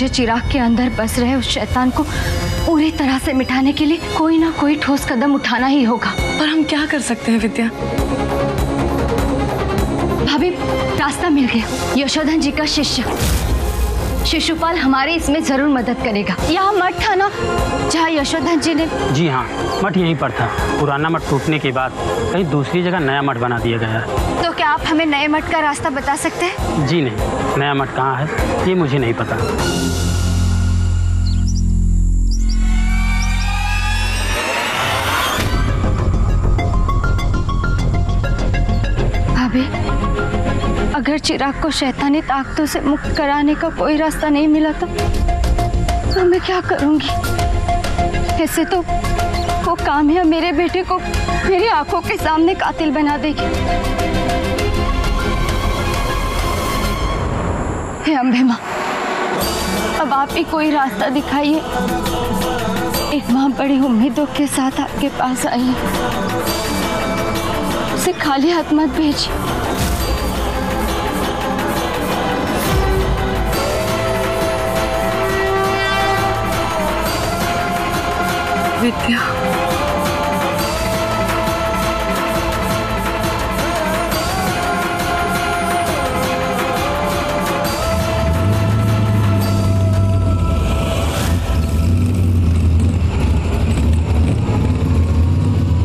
मुझे चिराग के अंदर बस रहे उस शैतान को पूरी तरह से मिटाने के लिए कोई ना कोई ठोस कदम उठाना ही होगा। पर हम क्या कर सकते हैं विद्या? भाभी, रास्ता मिल गया। यशोधन जी का शिष्य शिशुपाल हमारी इसमें जरूर मदद करेगा। यहाँ मठ था ना जहाँ यशोधन जी ने? जी हाँ, मठ यहीं पर था। पुराना मठ टूटने के बाद कहीं दूसरी जगह नया मठ बना दिया गया है। तो क्या आप हमें नए मठ का रास्ता बता सकते हैं? जी नहीं, नया मठ कहाँ है ये मुझे नहीं पता। भाभी, अगर चिराग को शैतानी ताकतों से मुक्त कराने का कोई रास्ता नहीं मिला तो मैं क्या करूंगी? ऐसे तो वो काम्या मेरे बेटे को मेरी आंखों के सामने कातिल बना देगी। हे अम्बे माँ, अब आप ही कोई रास्ता दिखाइए। एक माँ बड़ी उम्मीदों के साथ आपके पास आई है, उसे खाली हाथ मत भेजिए। विद्या,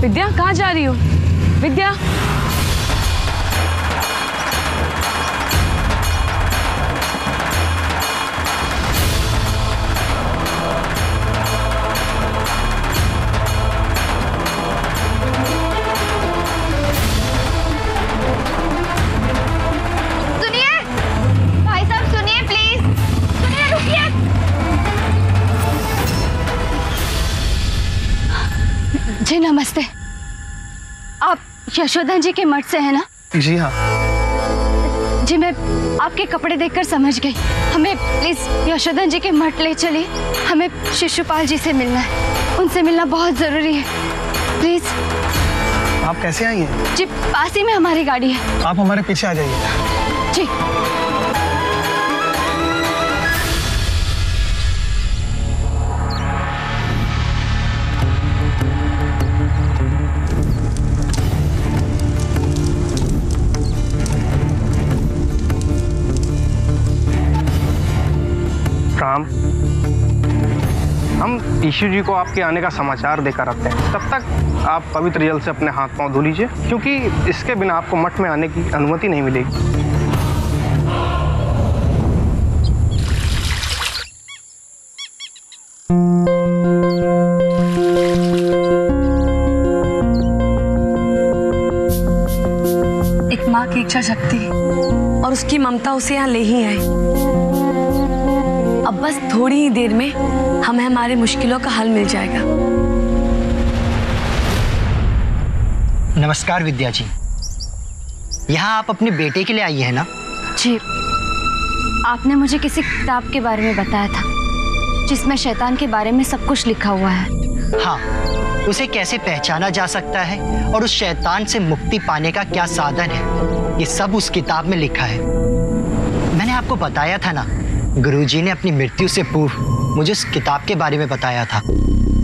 विद्या कहाँ जा रही हो? विद्या, जी नमस्ते। आप यशोधन जी के मठ से हैं ना? जी हाँ। जी मैं आपके कपड़े देखकर समझ गई। हमें प्लीज यशोधन जी के मठ ले चलिए। हमें शिशुपाल जी से मिलना है, उनसे मिलना बहुत जरूरी है। प्लीज। आप कैसे आई हैं? जी पास ही में हमारी गाड़ी है। आप हमारे पीछे आ जाइए। जी। राम, हम ईशु जी को आपके आने का समाचार देकर आते हैं। तब तक आप पवित्र जल से अपने हाथ पांव धो लीजिए, क्योंकि इसके बिना आपको मठ में आने की अनुमति नहीं मिलेगी। एक माँ की इच्छा शक्ति और उसकी ममता उसे यहाँ ले ही आए। अब बस थोड़ी ही देर में हमें हमारे मुश्किलों का हल मिल जाएगा। नमस्कार विद्या जी, यहाँ आप अपने बेटे के लिए आई है ना? जी, आपने मुझे किसी किताब के बारे में बताया था जिसमें शैतान के बारे में सब कुछ लिखा हुआ है। हाँ, उसे कैसे पहचाना जा सकता है और उस शैतान से मुक्ति पाने का क्या साधन है, ये सब उस किताब में लिखा है। मैंने आपको बताया था ना, गुरुजी ने अपनी मृत्यु से पूर्व मुझे उस किताब के बारे में बताया था।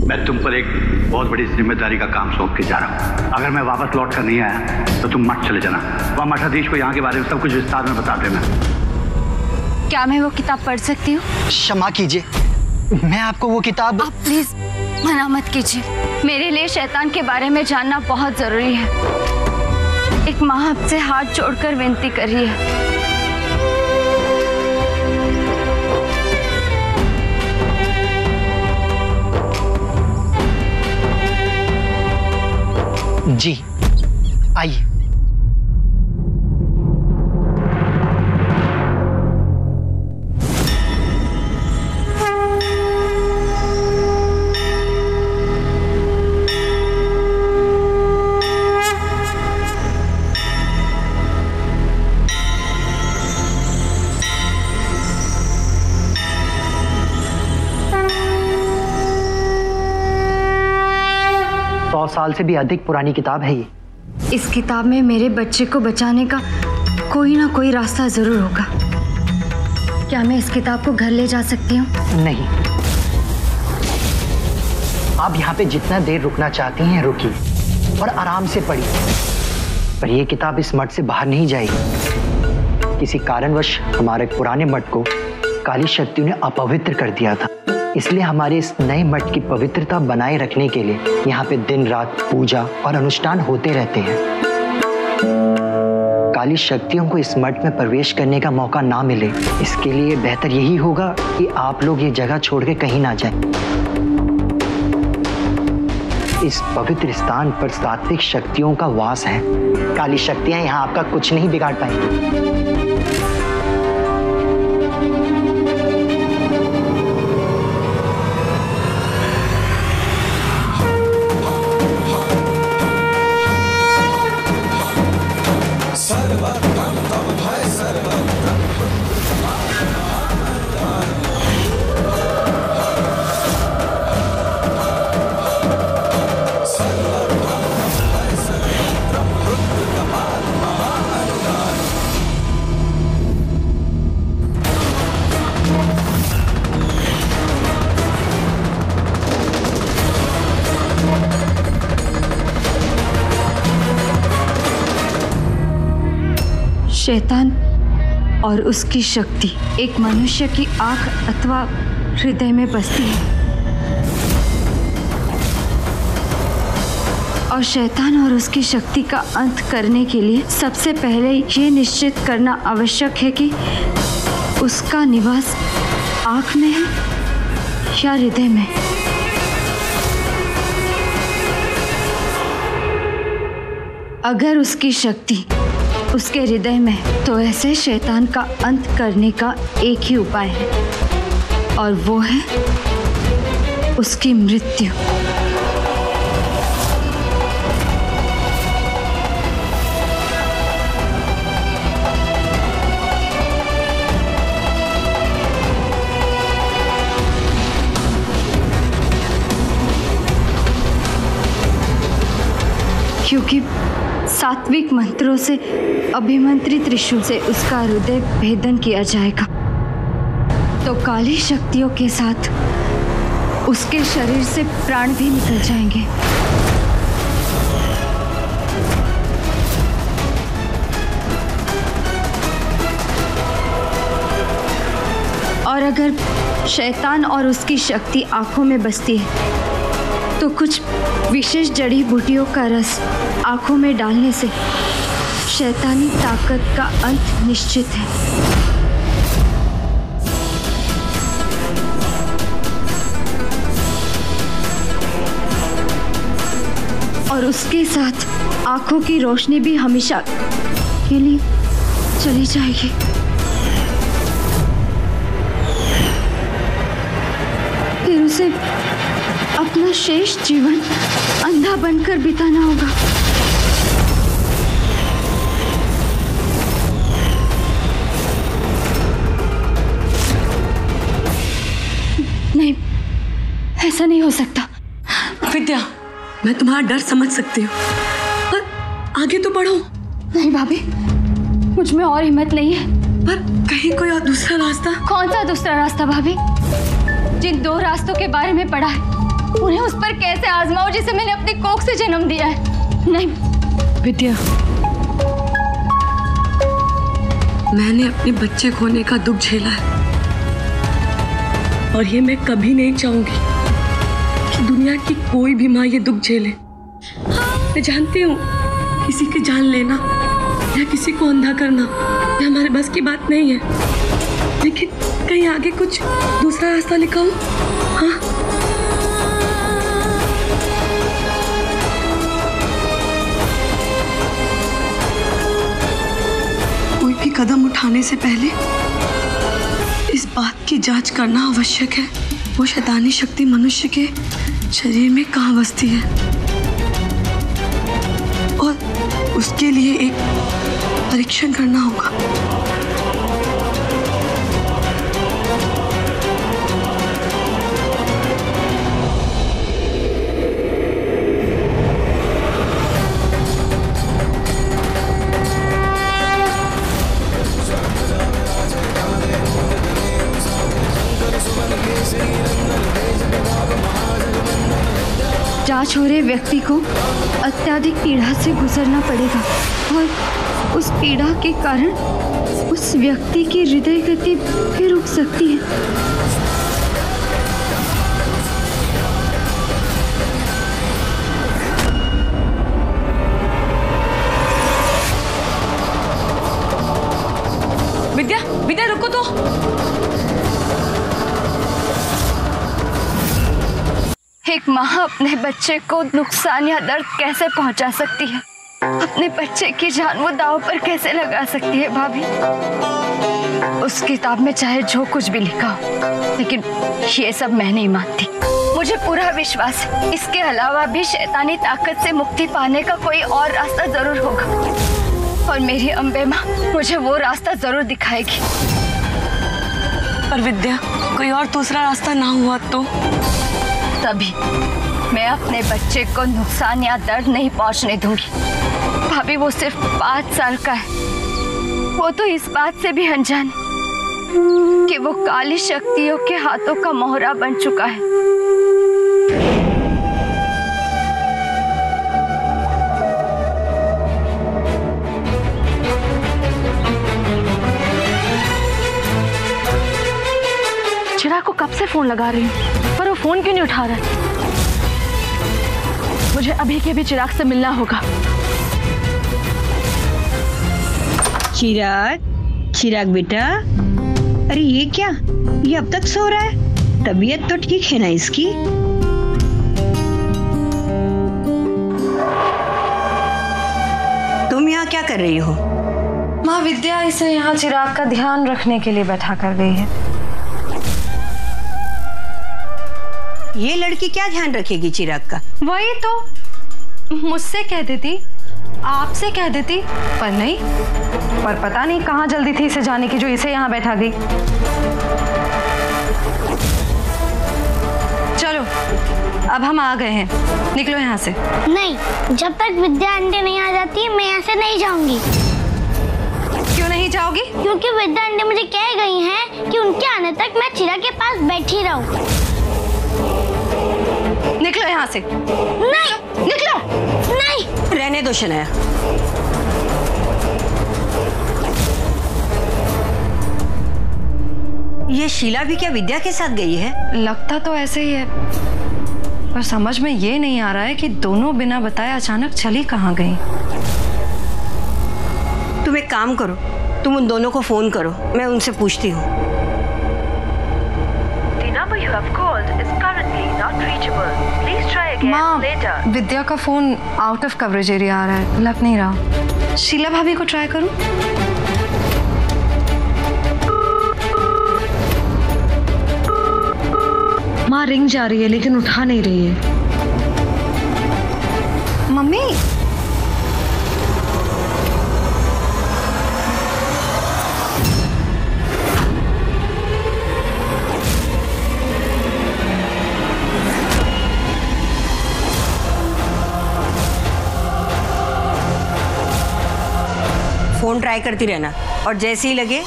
मैं तुम पर एक बहुत बड़ी जिम्मेदारी का काम सौंप के जा रहा हूँ। अगर मैं वापस लौट कर नहीं आया तो तुम मठ चले जाना। वहाँ मठाधीश को यहाँ के बारे में सब कुछ विस्तार में बता देना। क्या मैं वो किताब पढ़ सकती हूँ? क्षमा कीजिए, मैं आपको वो किताब। आप प्लीज मना मत कीजिए। मेरे लिए शैतान के बारे में जानना बहुत जरूरी है। एक माँ आपसे हाथ जोड़कर विनती कर रही है। जी आइए। साल से भी अधिक पुरानी किताब है ये। इस किताब में मेरे बच्चे को बचाने का कोई ना कोई रास्ता जरूर होगा। क्या मैं इस किताब को घर ले जा सकती हूँ? नहीं, आप यहाँ पे जितना देर रुकना चाहती हैं रुकिए और आराम से पढ़िए, पर ये किताब इस मठ से बाहर नहीं जाएगी। किसी कारणवश हमारे पुराने मठ को काली शक्तियों ने अपवित्र कर दिया था, इसलिए हमारे इस नए मठ की पवित्रता बनाए रखने के लिए यहाँ पे दिन रात पूजा और अनुष्ठान होते रहते हैं। काली शक्तियों को इस मठ में प्रवेश करने का मौका ना मिले, इसके लिए बेहतर यही होगा कि आप लोग ये जगह छोड़ के कहीं ना जाएं। इस पवित्र स्थान पर सात्विक शक्तियों का वास है। काली शक्तियां यहाँ आपका कुछ नहीं बिगाड़ पाएंगी। शैतान और उसकी शक्ति एक मनुष्य की आंख अथवा हृदय में बसती है, और शैतान और उसकी शक्ति का अंत करने के लिए सबसे पहले ये निश्चित करना आवश्यक है कि उसका निवास आंख में है या हृदय में। अगर उसकी शक्ति उसके हृदय में, तो ऐसे शैतान का अंत करने का एक ही उपाय है, और वो है उसकी मृत्यु। क्योंकि सात्विक मंत्रों से अभिमंत्रित त्रिशूल से उसका हृदय भेदन किया जाएगा, तो काली शक्तियों के साथ उसके शरीर से प्राण भी निकल जाएंगे। और अगर शैतान और उसकी शक्ति आंखों में बसती है, तो कुछ विशेष जड़ी बूटियों का रस आंखों में डालने से शैतानी ताकत का अंत निश्चित है। और उसके साथ आंखों की रोशनी भी हमेशा के लिए चली जाएगी। फिर उसे अपना शेष जीवन अंधा बनकर बिताना होगा। नहीं, ऐसा नहीं हो सकता। विद्या, मैं तुम्हारा डर समझ सकती हूँ, पर आगे तो बढ़ो। नहीं भाभी, मुझ में और हिम्मत नहीं है। पर कहीं कोई और दूसरा रास्ता? कौन सा दूसरा रास्ता भाभी? जिन दो रास्तों के बारे में पढ़ा है, उन्हें उस पर कैसे आजमाऊं जिसे मैंने अपनी कोख से जन्म दिया है? नहीं विद्या, मैंने अपने बच्चे खोने का दुख झेला है, और ये मैं कभी नहीं चाहूंगी कि दुनिया की कोई भी माँ ये दुख झेले। मैं जानती हूँ किसी की जान लेना या किसी को अंधा करना ये हमारे बस की बात नहीं है, लेकिन कहीं आगे कुछ दूसरा रास्ता लिखा हो। हाँ, कोई भी कदम उठाने से पहले इस बात की जांच करना आवश्यक है, वो शैतानी शक्ति मनुष्य के शरीर में कहाँ बसती है, और उसके लिए एक परीक्षण करना होगा। जांच हो रहे व्यक्ति को अत्यधिक पीड़ा से गुजरना पड़ेगा और उस पीड़ा के कारण उस व्यक्ति की हृदय गति भी रुक सकती है। विद्या, विद्या रुको तो। एक माँ अपने बच्चे को नुकसान या दर्द कैसे पहुंचा सकती है? अपने बच्चे की जान वो दांव पर कैसे लगा सकती है भाभी? उस किताब में चाहे जो कुछ भी लिखा हो, लेकिन ये सब मैं नहीं मानती। मुझे पूरा विश्वास है इसके अलावा भी शैतानी ताकत से मुक्ति पाने का कोई और रास्ता जरूर होगा और मेरी अम्बे माँ मुझे वो रास्ता जरूर दिखाएगी। पर विद्या, कोई और दूसरा रास्ता ना हुआ तो? तभी मैं अपने बच्चे को नुकसान या दर्द नहीं पहुंचने दूंगी। भाभी वो सिर्फ 5 साल का है, वो तो इस बात से भी अनजान है कि वो काली शक्तियों के हाथों का मोहरा बन चुका है। चिराग को कब से फोन लगा रही हूँ पर वो फोन क्यों नहीं उठा रहा है? मुझे अभी के अभी चिराग से मिलना होगा। चिराग बेटा, अरे ये क्या, ये अब तक सो रहा है? तबीयत तो ठीक है ना इसकी? तुम यहाँ क्या कर रही हो? माँ, विद्या इसे यहाँ चिराग का ध्यान रखने के लिए बैठा कर गई है। ये लड़की क्या ध्यान रखेगी चिराग का? वही तो मुझसे कह देती, आपसे कह देती, पर नहीं। पर पता नहीं कहाँ जल्दी थी इसे जाने की जो इसे यहाँ बैठा गई। चलो अब हम आ गए हैं, निकलो यहाँ से। नहीं, जब तक विद्या आंटी नहीं आ जाती मैं यहाँ से नहीं जाऊंगी। क्यों नहीं जाओगी? क्योंकि विद्या आंटी मुझे कह गई हैं कि उनके आने तक मैं चिराग के पास बैठी रहूं। निकलो यहाँ से। नहीं, निकलो। नहीं, रहने दो शनाया। ये शीला भी क्या विद्या के साथ गई है? लगता तो ऐसे ही है, पर समझ में ये नहीं आ रहा है कि दोनों बिना बताए अचानक चली कहाँ गई। तुम एक काम करो, तुम उन दोनों को फोन करो, मैं उनसे पूछती हूँ। माँ, विद्या का phone out of coverage area आ रहा है, लग नहीं रहा। शीला भाभी को ट्राई करूं? माँ रिंग जा रही है लेकिन उठा नहीं रही है। मम्मी, फोन ट्राई करती रहना और जैसे ही लगे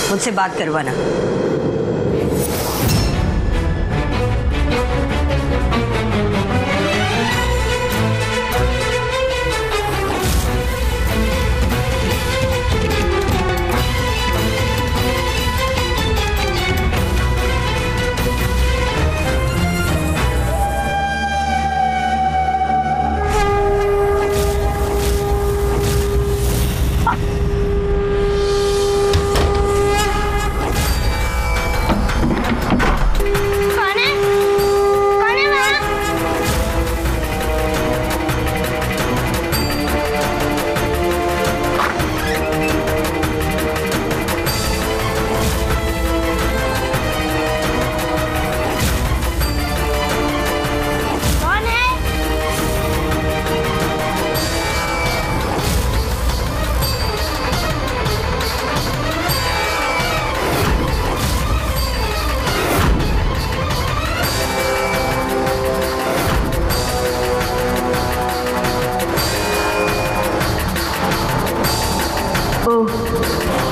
मुझसे बात करवाना।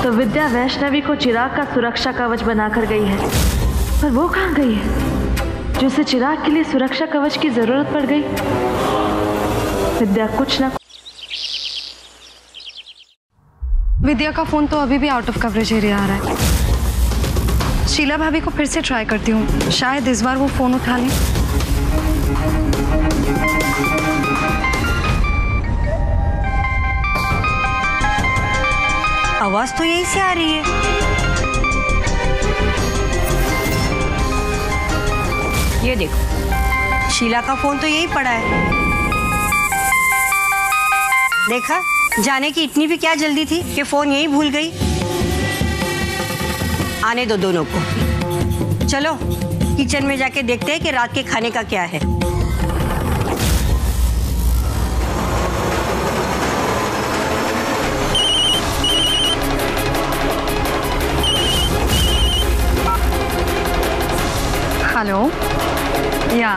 तो विद्या वैष्णवी को चिराग का सुरक्षा कवच बनाकर गई है, पर वो कहाँ गई है? जो उसे चिराग के लिए सुरक्षा कवच की जरूरत पड़ गई। विद्या कुछ ना। विद्या का फोन तो अभी भी आउट ऑफ कवरेज एरिया आ रहा है। शीला भाभी को फिर से ट्राई करती हूँ, शायद इस बार वो फोन उठा लें। आवाज तो यहीं से आ रही है। ये देखो, शीला का फोन तो यहीं पड़ा है। देखा, जाने की इतनी भी क्या जल्दी थी कि फोन यहीं भूल गई। आने दो दोनों को। चलो किचन में जाके देखते हैं कि रात के खाने का क्या है। हेलो, या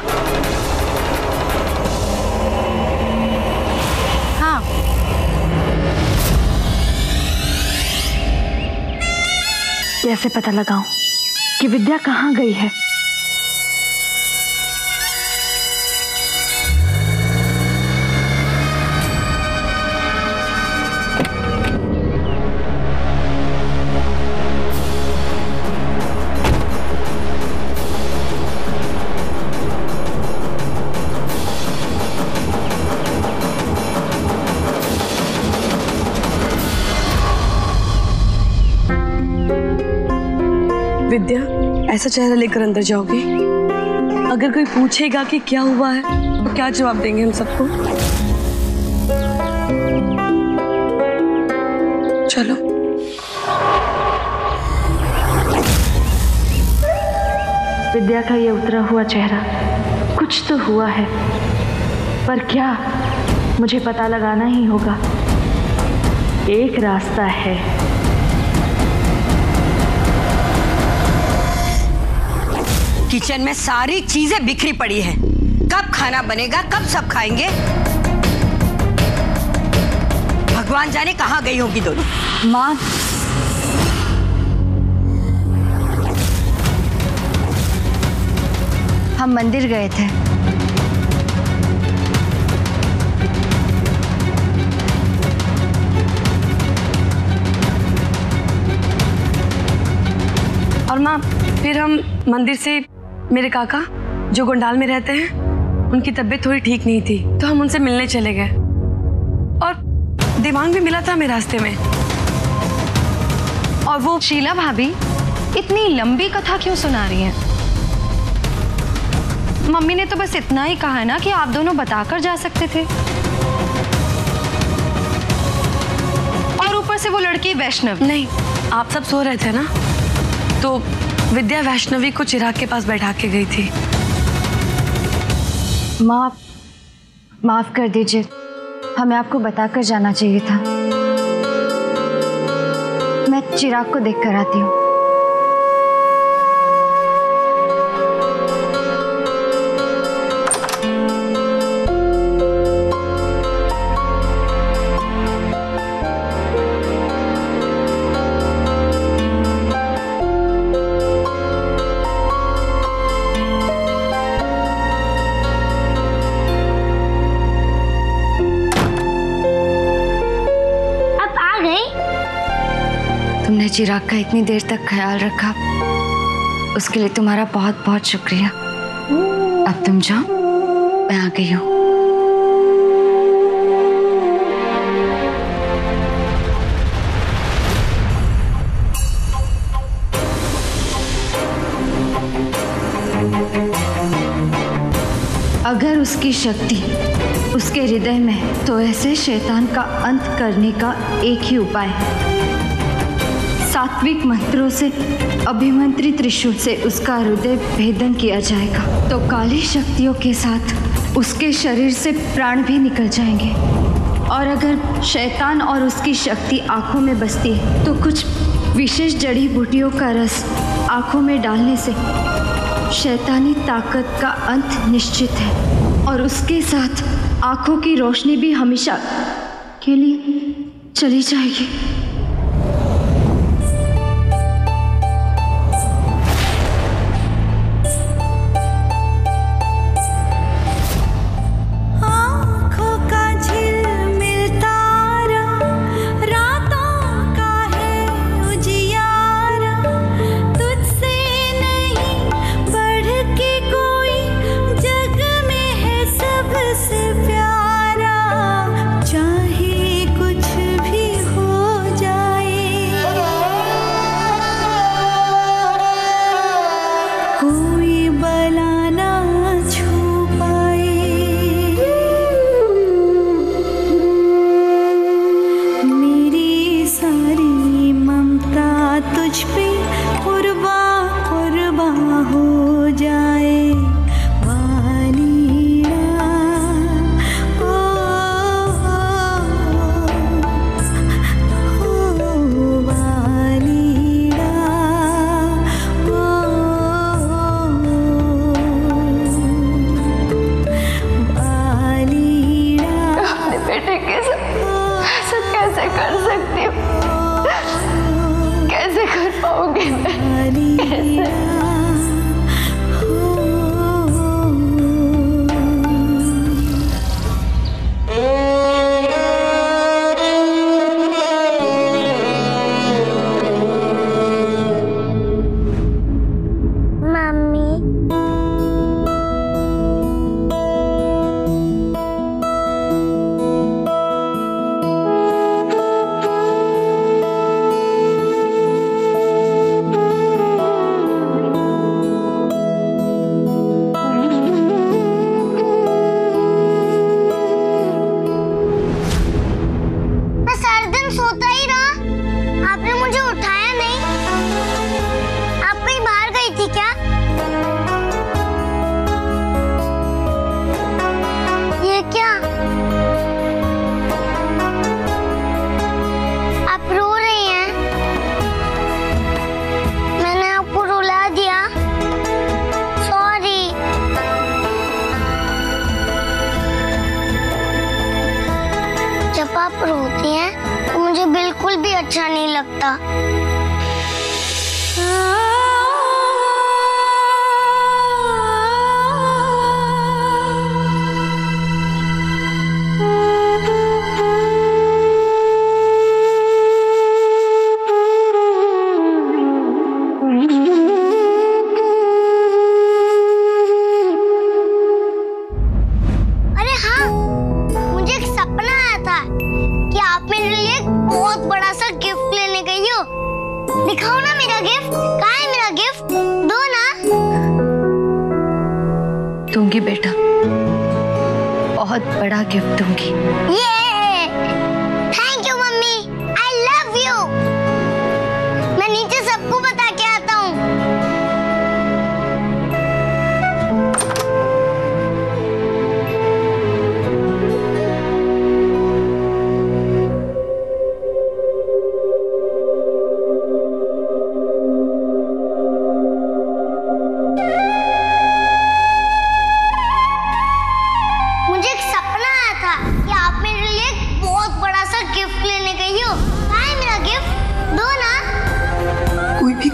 हाँ, कैसे पता लगाऊं कि विद्या कहाँ गई है? विद्या, ऐसा चेहरा लेकर अंदर जाओगे? अगर कोई पूछेगा कि क्या हुआ है तो क्या जवाब देंगे हम सबको? चलो। विद्या का ये उतरा हुआ चेहरा, कुछ तो हुआ है, पर क्या, मुझे पता लगाना ही होगा। एक रास्ता है। किचन में सारी चीजें बिखरी पड़ी हैं। कब खाना बनेगा, कब सब खाएंगे? भगवान जाने कहाँ गई होगी दोनों। माँ, हम मंदिर गए थे। और माँ, फिर हम मंदिर से मेरे काका जो गोंडाल में रहते हैं, उनकी तबीयत थोड़ी ठीक नहीं थी, तो हम उनसे मिलने चले गए और दिमाग भी मिला था हमें रास्ते में। और वो शीला भाभी इतनी लंबी कथा क्यों सुना रही हैं? मम्मी ने तो बस इतना ही कहा है ना कि आप दोनों बताकर जा सकते थे। और ऊपर से वो लड़की वैष्णव। नहीं, आप सब सो रहे थे ना, तो विद्या वैष्णवी को चिराग के पास बैठा के गई थी। माफ कर दीजिए, हमें आपको बताकर जाना चाहिए था। मैं चिराग को देख कर आती हूँ। तुमने चिराग का इतनी देर तक ख्याल रखा, उसके लिए तुम्हारा बहुत बहुत शुक्रिया। अब तुम जाओ, मैं आ गई हूँ। अगर उसकी शक्ति उसके हृदय में है, तो ऐसे शैतान का अंत करने का एक ही उपाय है। सात्विक मंत्रों से अभिमंत्रित त्रिशूल से उसका हृदय भेदन किया जाएगा, तो काली शक्तियों के साथ उसके शरीर से प्राण भी निकल जाएंगे। और अगर शैतान और उसकी शक्ति आंखों में बसती है, तो कुछ विशेष जड़ी बूटियों का रस आंखों में डालने से शैतानी ताकत का अंत निश्चित है, और उसके साथ आंखों की रोशनी भी हमेशा के लिए चली जाएगी। करती हैं, मुझे बिल्कुल भी अच्छा नहीं लगता। दिखाओ ना मेरा गिफ्ट। कहाँ है मेरा गिफ्ट? दो ना। दूंगी बेटा, बहुत बड़ा गिफ्ट दूंगी। ये thank you mummy, I love you. मैं नीचे सबको बता के आता हूँ।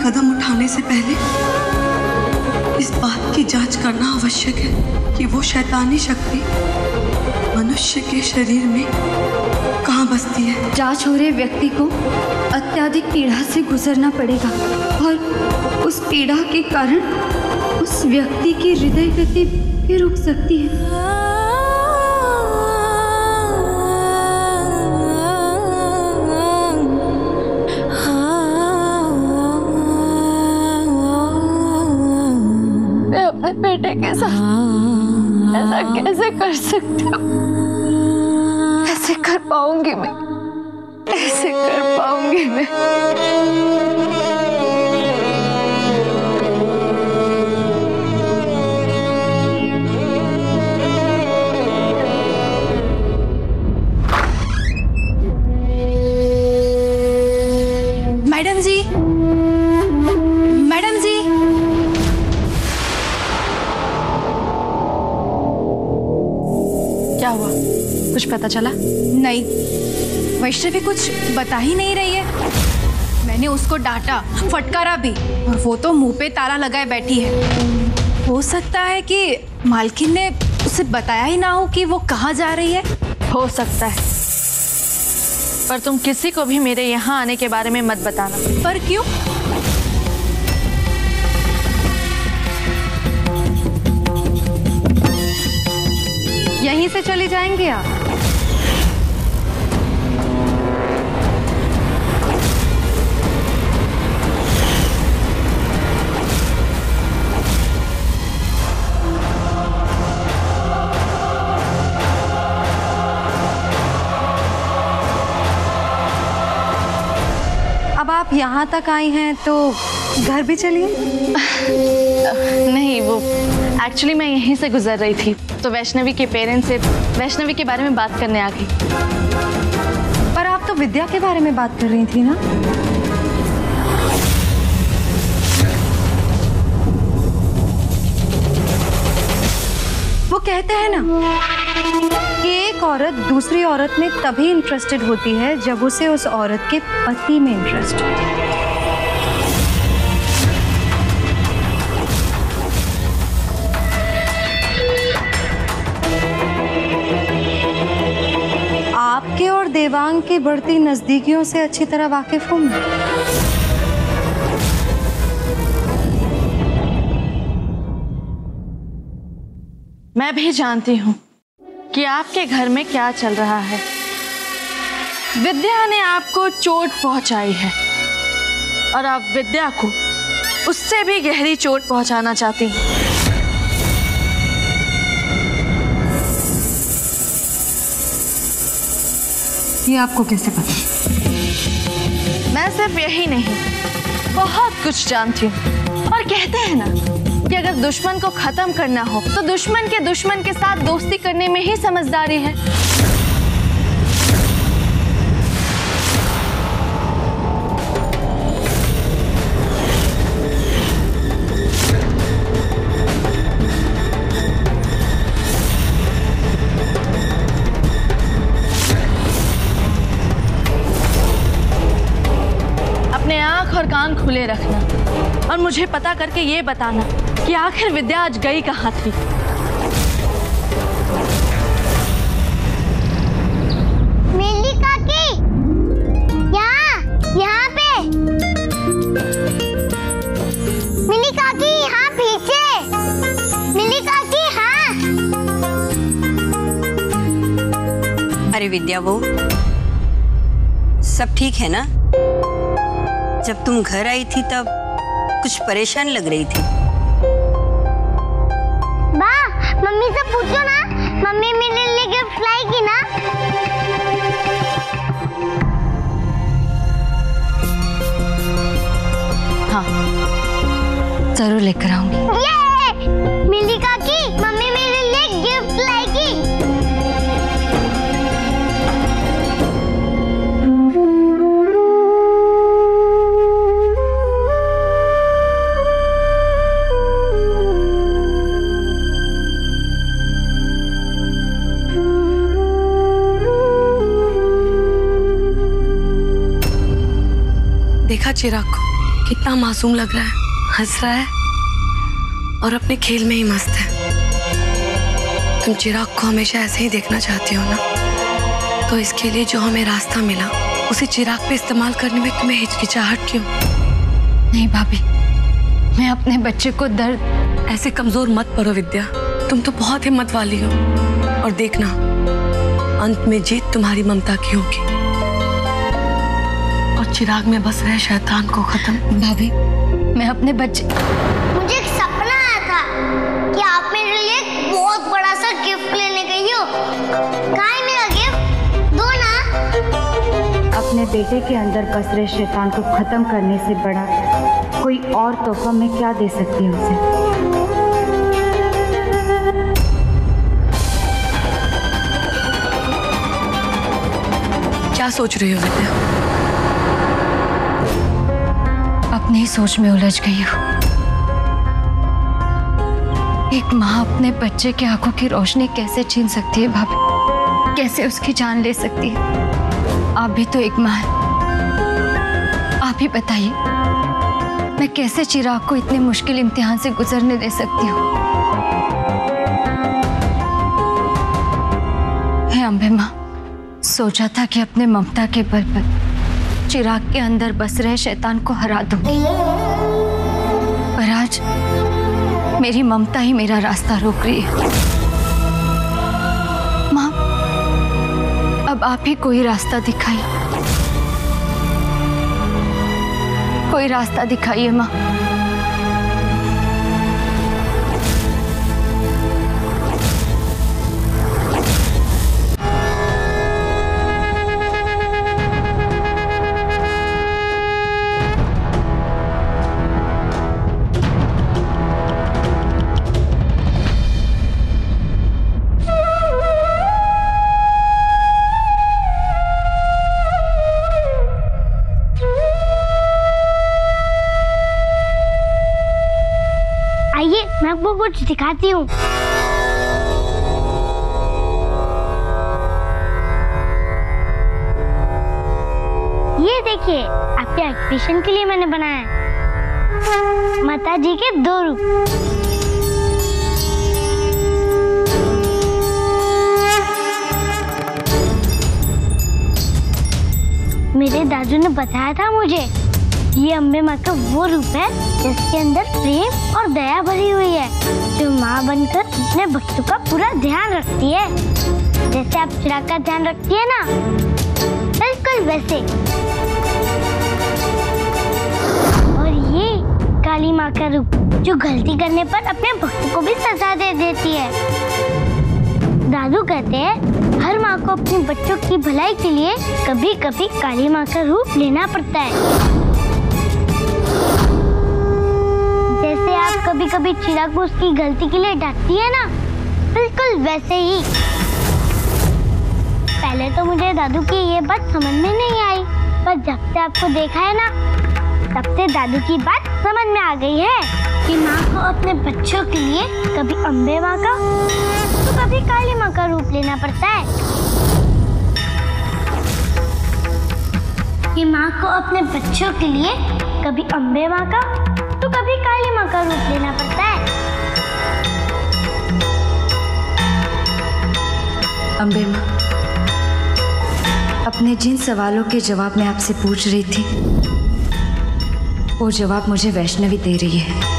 कदम उठाने से पहले इस बात की जांच करना आवश्यक है कि वो शैतानी शक्ति मनुष्य के शरीर में कहाँ बसती है। जांच हो रहे व्यक्ति को अत्यधिक पीड़ा से गुजरना पड़ेगा और उस पीड़ा के कारण उस व्यक्ति की हृदय गति भी रुक सकती है। अपने बेटे के साथ ऐसा कैसे कर सकती हूँ? कैसे कर पाऊंगी मैं? कैसे कर पाऊंगी मैं? मैडम जी, मैडम जी, क्या हुआ? कुछ पता चला? नहीं, वैष्णवी कुछ बता ही नहीं रही है। मैंने उसको डांटा, फटकारा भी, और वो तो मुंह पे ताला लगाए बैठी है। हो सकता है कि मालकिन ने उसे बताया ही ना हो कि वो कहाँ जा रही है। हो सकता है, पर तुम किसी को भी मेरे यहाँ आने के बारे में मत बताना। पर क्यों? यहीं से चली जाएंगे आप? अब आप यहाँ तक आई हैं तो घर भी चलिए। नहीं, वो एक्चुअली मैं यहीं से गुजर रही थी तो वैष्णवी के पेरेंट्स से वैष्णवी के बारे में बात करने आ गई। पर आप तो विद्या के बारे में बात कर रही थी ना? वो कहते हैं ना कि एक औरत दूसरी औरत में तभी इंटरेस्टेड होती है जब उसे उस औरत के पति में इंटरेस्ट हो। आपके और देवांग की बढ़ती नजदीकियों से अच्छी तरह वाकिफ हूं मैं। मैं भी जानती हूँ कि आपके घर में क्या चल रहा है। विद्या ने आपको चोट पहुंचाई है और आप विद्या को उससे भी गहरी चोट पहुंचाना चाहती हैं। ये आपको कैसे पता? मैं सिर्फ यही नहीं, बहुत कुछ जानती हूँ। और कहते हैं ना कि अगर दुश्मन को खत्म करना हो तो दुश्मन के साथ दोस्ती करने में ही समझदारी है। कान खुले रखना और मुझे पता करके ये बताना कि आखिर विद्या आज गई कहाँ थी। मिली काकी, यहाँ पे। मिली काकी यहाँ पीछे। मिली काकी हाँ। अरे विद्या वो सब ठीक है ना? जब तुम घर आई थी तब कुछ परेशान लग रही थी। बा, मम्मी से पूछो ना, मम्मी मेरे लिए गिफ्ट लाएगी ना? हाँ, जरूर लेकर आऊंगी। ये मिली काकी, मम्मी मेरे लिए गिफ्ट लाएगी। देखा चिराग को, कितना मासूम लग रहा है, हंस रहा है और अपने खेल में ही मस्त है। तुम चिराग को हमेशा ऐसे ही देखना चाहती हो ना, तो इसके लिए जो हमें रास्ता मिला उसे चिराग पे इस्तेमाल करने में तुम्हें हिचकिचाहट क्यों? नहीं भाभी, मैं अपने बच्चे को दर्द। ऐसे कमजोर मत पड़ो विद्या, तुम तो बहुत हिम्मत वाली हो। और देखना, अंत में जीत तुम्हारी ममता की होगी और चिराग में बस रहे शैतान को खत्म। भाभी, मैं अपने बच्चे। मुझे एक सपना आया था कि आप मेरे लिए एक बहुत बड़ा सा गिफ्ट लेने गई हो। कहाँ है मेरा गिफ्ट? दो ना। अपने बेटे के अंदर बस रहे शैतान को खत्म करने से बड़ा कोई और तोहफा मैं क्या दे सकती हूँ उसे? क्या सोच रही हो विद्या? अपनी सोच में उलझ गई हूँ। एक माँ अपने बच्चे के आंखों की रोशनी कैसे छीन सकती है भाभी? कैसे उसकी जान ले सकती है? आप भी तो एक माँ हैं। आप ही बताइए, मैं कैसे चिराग को इतने मुश्किल इम्तिहान से गुजरने दे सकती हूँ? हे अम्बे माँ, सोचा था कि अपने ममता के बल पर चिराग के अंदर बस रहे शैतान को हरा दूं, पर आज मेरी ममता ही मेरा रास्ता रोक रही है। माँ, अब आप ही कोई रास्ता दिखाइए, कोई रास्ता दिखाइए माँ। आइए, मैं आपको कुछ दिखाती हूँ। ये देखिए, आपके एग्जीबिशन के लिए मैंने बनाया है माता जी के 2 रूप। मेरे दादू ने बताया था मुझे, ये अम्बे माँ का वो रूप है जिसके अंदर प्रेम और दया भरी हुई है, जो माँ बनकर अपने बच्चों का पूरा ध्यान रखती है। जैसे आप चिराग का ध्यान रखती है ना, बिल्कुल वैसे। और ये काली माँ का रूप, जो गलती करने पर अपने भक्तों को भी सजा दे देती है। दादू कहते हैं हर माँ को अपने बच्चों की भलाई के लिए कभी कभी काली माँ का रूप लेना पड़ता है। जैसे आप कभी कभी चिराग को उसकी गलती के लिए डांटती है ना, बिल्कुल वैसे ही। पहले तो मुझे दादू की ये बात समझ में नहीं आई, पर जब से आपको देखा है ना, तब से दादू की बात समझ में आ गई है कि माँ को अपने बच्चों के लिए कभी अम्बे माँ का तो कभी काली माँ का रूप लेना पड़ता है। कि माँ को अपने बच्चों के लिए कभी अम्बे माँ का तो कभी काली माँ का रूप लेना पड़ता है। अम्बे माँ, अपने जिन सवालों के जवाब मैं आपसे पूछ रही थी, वो जवाब मुझे वैष्णवी दे रही है।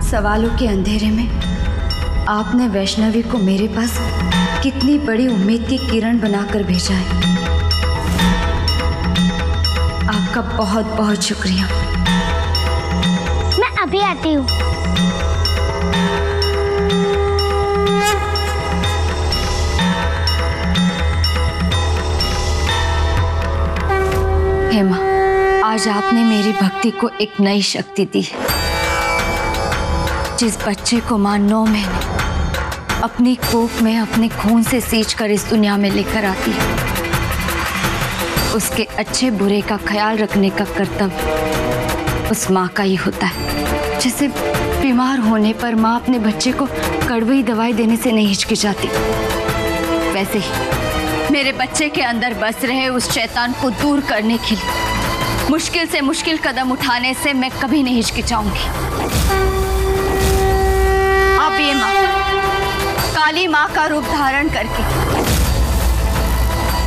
सवालों के अंधेरे में आपने वैष्णवी को मेरे पास कितनी बड़ी उम्मीद की किरण बनाकर भेजा है। आपका बहुत बहुत शुक्रिया। मैं अभी आती हूँ। हेमा, आज आपने मेरी भक्ति को एक नई शक्ति दी है। जिस बच्चे को मां 9 महीने अपनी कोख में अपने खून से सींचकर इस दुनिया में लेकर आती है, उसके अच्छे बुरे का ख्याल रखने का कर्तव्य उस माँ का ही होता है। जैसे बीमार होने पर माँ अपने बच्चे को कड़वी दवाई देने से नहीं हिचकिचाती, वैसे ही मेरे बच्चे के अंदर बस रहे उस शैतान को दूर करने के लिए मुश्किल से मुश्किल कदम उठाने से मैं कभी नहीं हिचकिचाऊंगी। अब ये माँ काली माँ का रूप धारण करके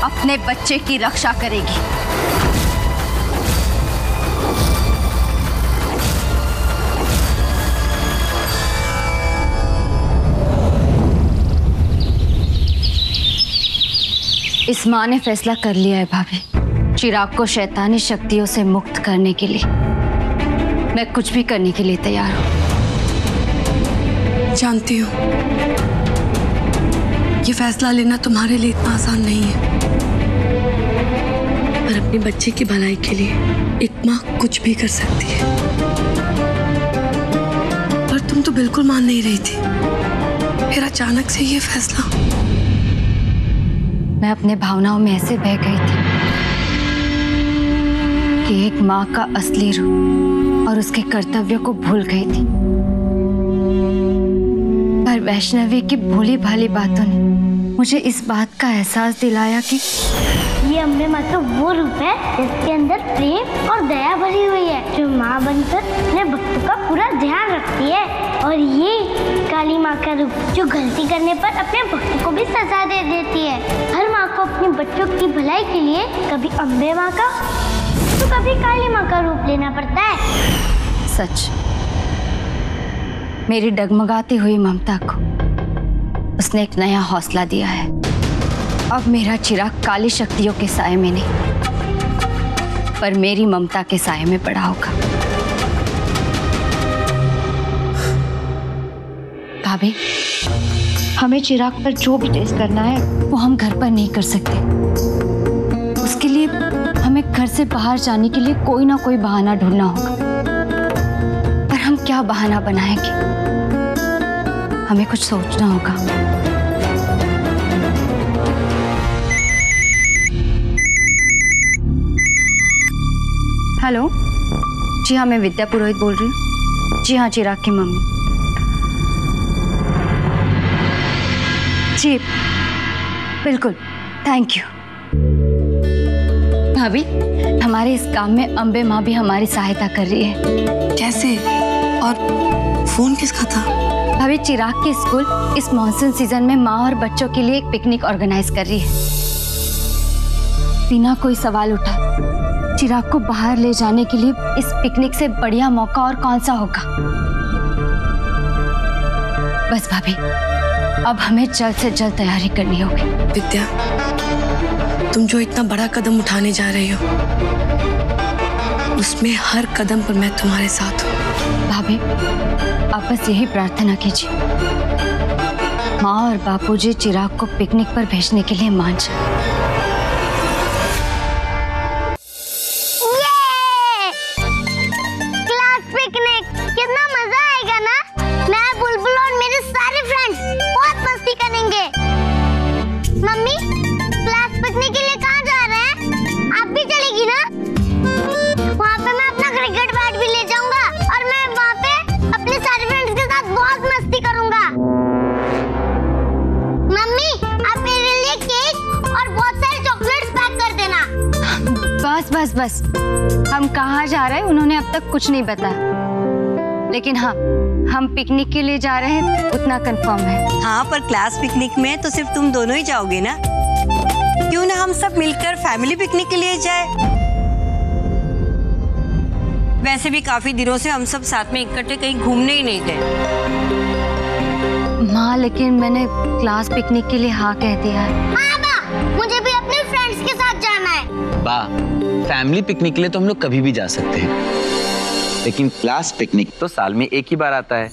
अपने बच्चे की रक्षा करेगी। इस माँ ने फैसला कर लिया है भाभी, चिराग को शैतानी शक्तियों से मुक्त करने के लिए मैं कुछ भी करने के लिए तैयार हूँ। जानती हूँ ये फैसला लेना तुम्हारे लिए इतना आसान नहीं है, पर अपने बच्चे की भलाई के लिए एक माँ कुछ भी कर सकती है। पर तुम तो बिल्कुल मान नहीं रही थी, फिर अचानक से ये फैसला। मैं अपने भावनाओं में ऐसे बह गई थी कि एक माँ का असली रूप और उसके कर्तव्य को भूल गई थी। पर वैष्णवी की भोली भाली बातों ने मुझे इस बात का एहसास दिलाया कि ये अम्बे माँ का वो रूप है जिसके अंदर प्रेम और दया भरी हुई है, जो माँ बनकर अपने भक्तों का पूरा ध्यान रखती है। और ये काली माँ का रूप जो गलती करने पर अपने भक्तों को भी सजा दे देती है। हर माँ को अपने बच्चों की भलाई के लिए कभी अम्बे माँ का तो कभी काली माँ का रूप लेना पड़ता है। सच, मेरी डगमगाती हुई ममता को उसने एक नया हौसला दिया है। अब मेरा चिराग काली शक्तियों के साए में नहीं, पर मेरी ममता के साए में पड़ा होगा। भाभी, हमें चिराग पर जो भी टेस्ट करना है वो हम घर पर नहीं कर सकते। उसके लिए हमें घर से बाहर जाने के लिए कोई ना कोई बहाना ढूंढना होगा। पर हम क्या बहाना बनाएंगे? हमें कुछ सोचना होगा। हेलो, जी हाँ, मैं विद्या पुरोहित बोल रही हूँ। जी हाँ, चिराग की मम्मी। जी बिल्कुल, थैंक यू। भाभी, हमारे इस काम में अम्बे माँ भी हमारी सहायता कर रही है। कैसे? और फोन किसका था? भाभी, चिराग के स्कूल इस मॉनसून सीजन में माँ और बच्चों के लिए एक पिकनिक ऑर्गेनाइज कर रही है। बिना कोई सवाल उठा चिराग को बाहर ले जाने के लिए इस पिकनिक से बढ़िया मौका और कौन सा होगा। बस भाभी, अब हमें जल्द से जल्द तैयारी करनी होगी। विद्या, तुम जो इतना बड़ा कदम उठाने जा रही हो, उसमें हर कदम पर मैं तुम्हारे साथ हूँ। भाभी, आप बस यही प्रार्थना कीजिए, माँ और बापूजी चिराग को पिकनिक पर भेजने के लिए मान जाए। वहाँ पे मैं अपना क्रिकेट बैट भी ले जाऊंगा और मैं वहाँ पे अपने सारे फ्रेंड्स के साथ बहुत बस बस बस, हम कहाँ जा रहे हैं उन्होंने अब तक कुछ नहीं बताया, लेकिन हाँ हम पिकनिक के लिए जा रहे हैं उतना कंफर्म है। हाँ, पर क्लास पिकनिक में तो सिर्फ तुम दोनों ही जाओगे ना? क्यों ना हम सब मिलकर फैमिली पिकनिक के लिए जाए? वैसे भी काफी दिनों से हम सब साथ में इकट्ठे कहीं घूमने ही नहीं गए। माँ, लेकिन मैंने क्लास पिकनिक के लिए हाँ कह दिया है। मुझे भी अपने फ्रेंड्स के साथ जाना है। फैमिली पिकनिक के लिए तो हम लोग कभी भी जा सकते हैं, लेकिन क्लास पिकनिक तो साल में एक ही बार आता है।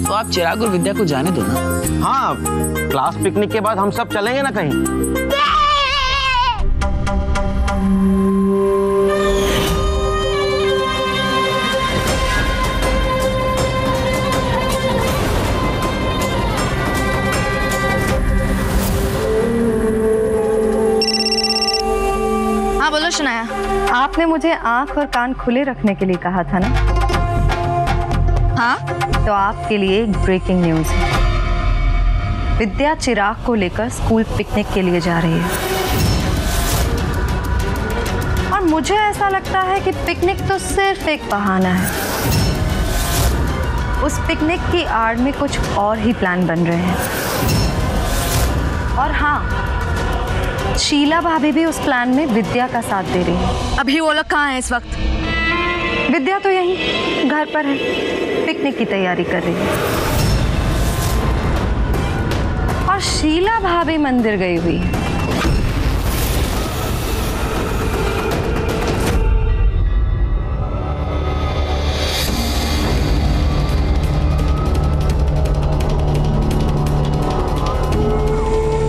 तो आप चिराग और विद्या को जाने दो ना। हाँ, क्लास पिकनिक के बाद हम सब चलेंगे ना कहीं। हाँ बोलो शनाया। आपने मुझे आंख और कान खुले रखने के लिए कहा था ना? हाँ, तो आपके लिए एक ब्रेकिंग न्यूज़ है। विद्या चिराग को लेकर स्कूल पिकनिक के लिए जा रही है, और मुझे ऐसा लगता है कि पिकनिक तो सिर्फ एक बहाना है। उस पिकनिक की आड़ में कुछ और ही प्लान बन रहे हैं। और हाँ, शीला भाभी भी उस प्लान में विद्या का साथ दे रही है। अभी वो लोग कहाँ हैं इस वक्त? विद्या तो यहीं घर पर है, पिकनिक की तैयारी कर रही है। और शीला भाभी मंदिर गई हुई है।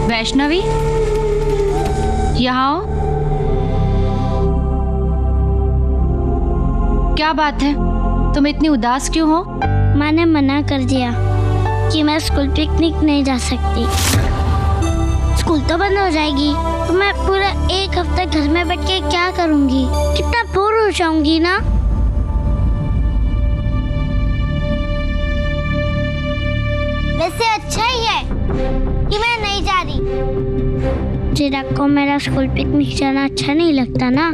वैष्णवी, यहाँ आओ। क्या बात है, तुम इतनी उदास क्यों हो? माँ ने मना कर दिया कि मैं स्कूल पिकनिक नहीं जा सकती। स्कूल तो बंद हो जाएगी तो मैं पूरा एक हफ्ता घर में बैठ के क्या करूँगी? कितना बोर हो जाऊंगी ना। वैसे अच्छा ही है कि मैं नहीं जा रही। चिराग को मेरा स्कूल पिकनिक जाना अच्छा नहीं लगता ना।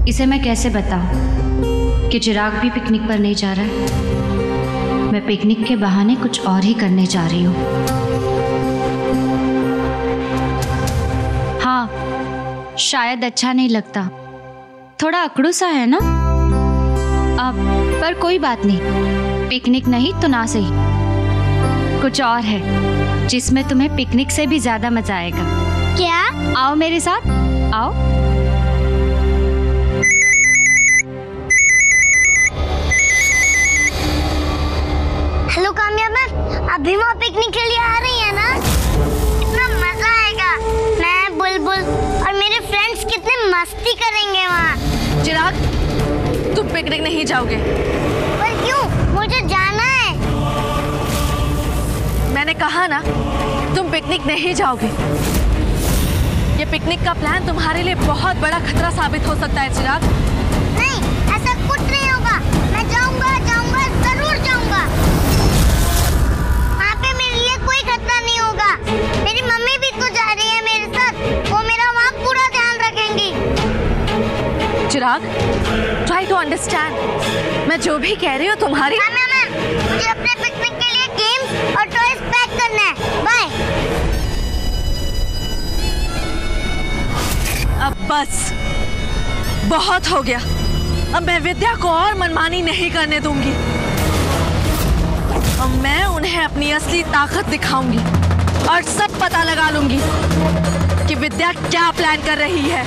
इसे मैं कैसे बताऊं कि चिराग भी पिकनिक पर नहीं जा रहा है। मैं पिकनिक के बहाने कुछ और ही करने जा रही हूँ। हाँ, शायद अच्छा नहीं लगता, थोड़ा अकड़ू सा है ना। अब पर कोई बात नहीं, पिकनिक नहीं तो ना सही, कुछ और है जिसमें तुम्हें पिकनिक से भी ज्यादा मजा आएगा। क्या? आओ मेरे साथ, आओ। हेलो काम्या मैम, अभी वहाँ पिकनिक के लिए आ रही है ना? कितना मजा आएगा। मैं, बुलबुल और मेरे फ्रेंड्स कितने मस्ती करेंगे वहाँ। चिराग, तुम पिकनिक नहीं जाओगे। पर क्यों? मुझे जाना है। मैंने कहा ना, तुम पिकनिक नहीं जाओगे। ये पिकनिक का प्लान तुम्हारे लिए बहुत बड़ा खतरा साबित हो सकता है चिराग। नहीं, ऐसा कुछ नहीं होगा। मैं जाऊंगा, जाऊंगा, जरूर जाऊंगा। वहाँ पे मेरे लिए कोई खतरा नहीं होगा। मेरी मम्मी भी तो जा रही है मेरे साथ, वो मेरा वहाँ पूरा ध्यान रखेंगी। चिराग, ट्राई टू अंडरस्टैंड। मैं जो भी कह रही हूँ तुम्हारी। मुझे अपने पिकनिक के लिए गेम्स और टॉयज पैक करना है। बाय। अब बस, बहुत हो गया। अब मैं विद्या को और मनमानी नहीं करने दूंगी। अब मैं उन्हें अपनी असली ताकत दिखाऊंगी और सब पता लगा लूंगी कि विद्या क्या प्लान कर रही है।